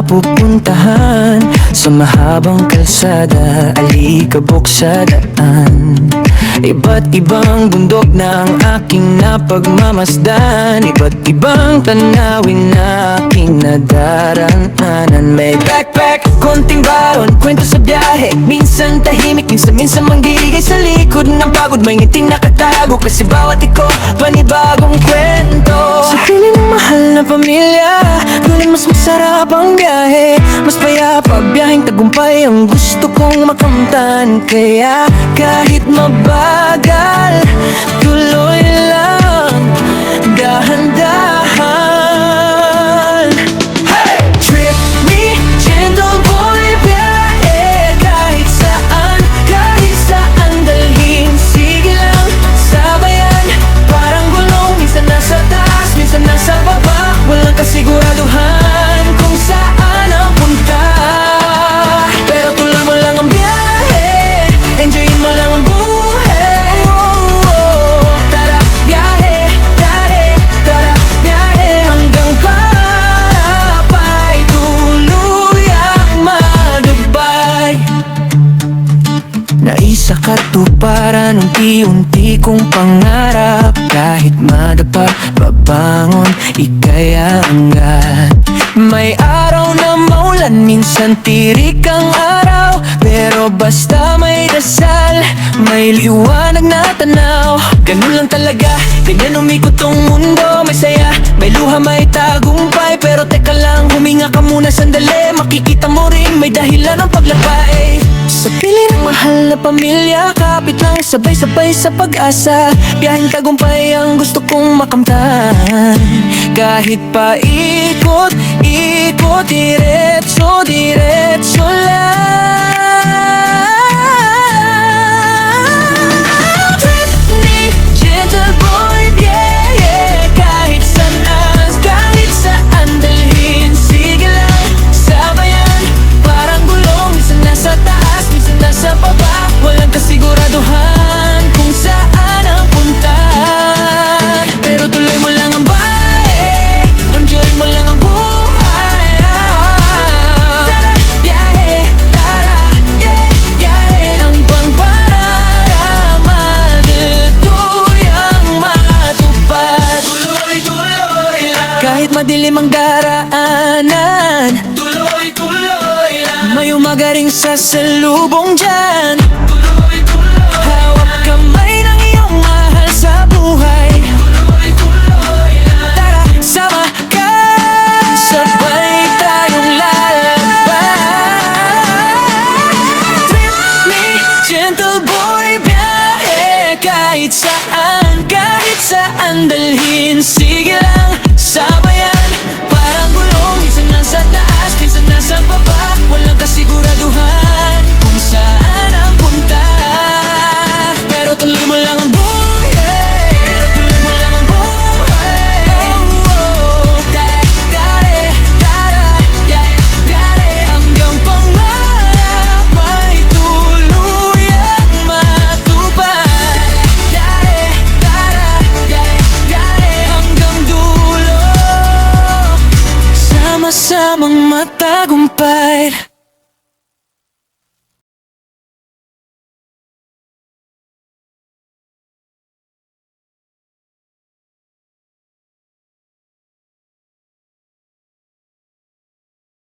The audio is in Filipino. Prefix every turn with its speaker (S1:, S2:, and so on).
S1: mapupuntahan sa mahabang kalsada, alikabok sa daan. Iba't ibang bundok na ang aking napagmamasdan, iba't ibang tanawin na aking nadaraanan. May backpack, konting baon, kwento sa biyahe, minsan tahimik, minsan manggigay sa likod ng pagod. May ngiting nakatago kasi bawat iko panibagong kwento. Sa piling ng mahal na pamilya, ngunit mas masarap ang biyahe. Mas payapa, biyaheng tagumpay ang gusto kong makamtan. Kaya kahit mabagal, tuloy lang, dahan-dahan. Hey! Trip me, gentle boy, biyahe kahit saan dalhin. Sige lang, sabayan, parang gulong, minsan nasa taas, minsan nasa baba. Walang kasiguraduhan kung saan ang punta, pero tuloy mo lang ang biyahe, enjoyin mo lang ang buhay. Tara, biyahe, tara, biyahe, hanggang parapay, tuluyang madubay. Naisa katuparan unti-unti kong pangarap, kahit madapa, babangon, ika'y aangat. May araw na maulan, minsan tirik ang araw, pero basta may dasal, may liwanag na tanaw. Ganun lang talaga, ganyan umikot tong mundo. May saya, may luha, may tagumpay. Pero teka lang, huminga ka muna sandali, makikita mo rin may dahilan ng paglakbay. Sa piling ng mahal na pamilya, kapit lang sabay-sabay sa pag-asa. Biyaheng tagumpay ang gusto kong makamtan. Kahit pa ikot, diretso lang. Trip me, gentle boy, yeah, kahit saan dalhin. Sige lang, sabayan, parang gulong, minsan nasa taas, minsan nasa baba. Walang kasiguraduhan kung saan ang punta, pero tuloy mo lang ang bahay, enjoy mo lang ang buhay. Tara, biyahe, hanggang pararaman, tuluyang matupad. Tuloy lang, kahit madilim ang daraanan, tuloy lang. May umaga ring sasalubong dyan. Hawak kamay ng iyong mahal sa buhay. Tara, sama ka, sabay tayong lalakbay. Trip me, gentle boy, biyahe kahit saan dalhin. Sige lang, sabayan, parang gulong, minsan nasa taas, minsan nasa baba. Walang kasiguraduhan kung saan ang punta, pero tuloy mo lang ang buhay. Tuloy mo lang ang buhay. Tara, hanggang pangarap may tuluyang matupad. Tara, hanggang dulo, sama-samang